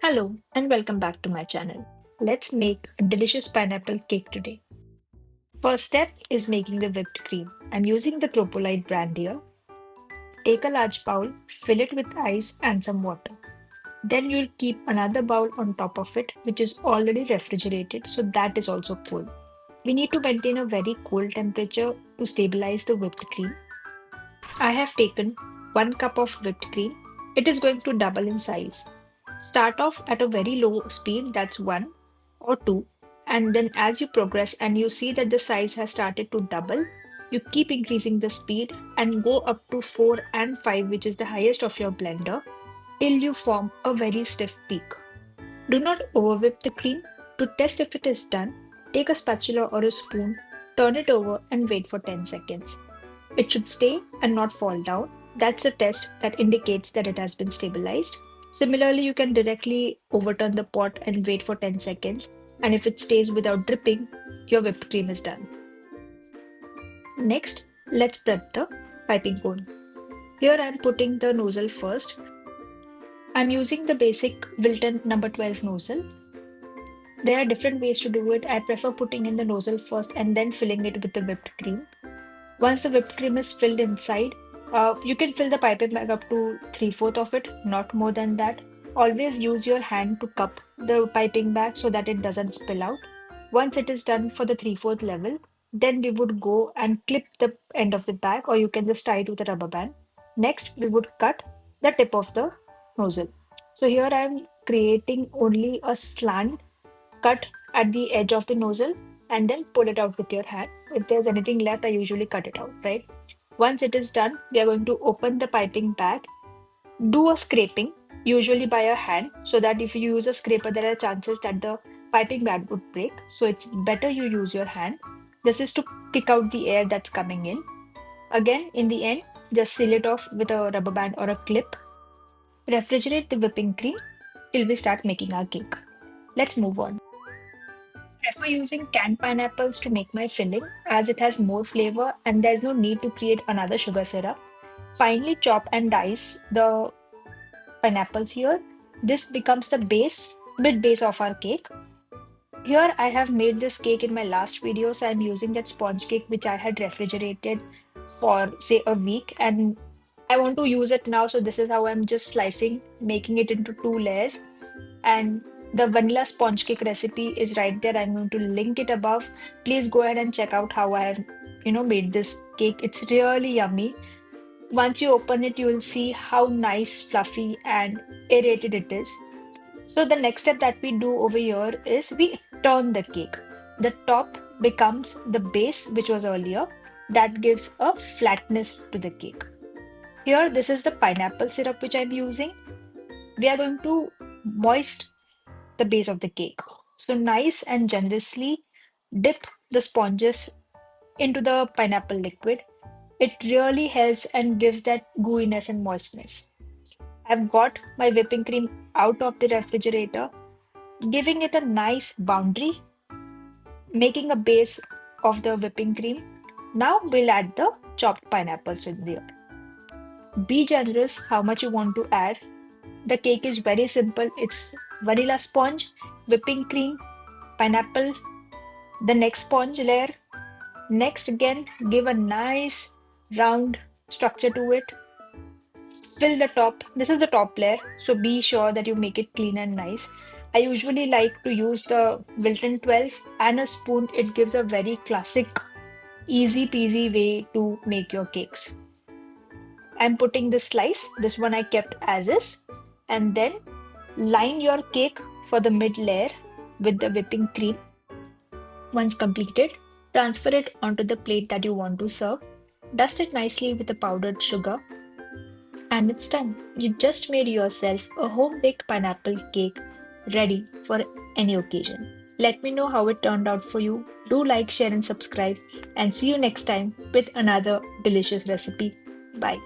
Hello and welcome back to my channel. Let's make a delicious pineapple cake today. First step is making the whipped cream. I'm using the Tropolite brand here. Take a large bowl, fill it with ice and some water. Then you'll keep another bowl on top of it which is already refrigerated, so that is also cold. We need to maintain a very cold temperature to stabilize the whipped cream. I have taken 1 cup of whipped cream. It is going to double in size. Start off at a very low speed, that's 1 or 2, and then as you progress and you see that the size has started to double, you keep increasing the speed and go up to 4 and 5, which is the highest of your blender, till you form a very stiff peak. Do not overwhip the cream. To test if it is done, take a spatula or a spoon, turn it over and wait for 10 seconds. It should stay and not fall down. That's a test that indicates that it has been stabilized. Similarly, you can directly overturn the pot and wait for 10 seconds. And if it stays without dripping, your whipped cream is done. Next, let's prep the piping cone. Here I'm putting the nozzle first. I'm using the basic Wilton number 12 nozzle. There are different ways to do it. I prefer putting in the nozzle first and then filling it with the whipped cream. Once the whipped cream is filled inside, you can fill the piping bag up to 3/4 of it, not more than that. Always use your hand to cup the piping bag so that it doesn't spill out. Once it is done for the 3/4 level, then we would go and clip the end of the bag, or you can just tie it with a rubber band. Next, we would cut the tip of the nozzle. So here I am creating only a slant cut at the edge of the nozzle and then pull it out with your hand. If there's anything left, I usually cut it out, right? Once it is done, we are going to open the piping bag, do a scraping, usually by a hand, so that if you use a scraper, there are chances that the piping bag would break. So it's better you use your hand. This is to kick out the air that's coming in. Again, in the end, just seal it off with a rubber band or a clip. Refrigerate the whipping cream till we start making our cake. Let's move on. Prefer using canned pineapples to make my filling as it has more flavor and there's no need to create another sugar syrup. Finely chop and dice the pineapples here. This becomes the mid base of our cake. Here I have made this cake in my last video, so I'm using that sponge cake which I had refrigerated for say a week, and I want to use it now, so this is how I'm just slicing, making it into 2 layers. And the vanilla sponge cake recipe is right there. I'm going to link it above. Please go ahead and check out how I have made this cake. It's really yummy. Once you open it, you will see how nice, fluffy and aerated it is. So the next step that we do over here is we turn the cake. The top becomes the base, which was earlier. That gives a flatness to the cake. Here, this is the pineapple syrup which I'm using. We are going to moist the base of the cake. So nice and generously dip the sponges into the pineapple liquid. It really helps and gives that gooiness and moistness. I've got my whipping cream out of the refrigerator, giving it a nice boundary, making a base of the whipping cream. Now we'll add the chopped pineapples in there. Be generous how much you want to add. The cake is very simple. It's vanilla sponge, whipping cream, pineapple, the next sponge layer. Next, again, give a nice round structure to it. Fill the top. This is the top layer, so be sure that you make it clean and nice. I usually like to use the Wilton 12 and a spoon. It gives a very classic, easy peasy way to make your cakes. I'm putting this slice. This one I kept as is. And then line your cake for the mid layer with the whipping cream. Once completed, transfer it onto the plate that you want to serve. Dust it nicely with the powdered sugar. And it's done. You just made yourself a home-baked pineapple cake ready for any occasion. Let me know how it turned out for you. Do like, share, and subscribe. And see you next time with another delicious recipe. Bye.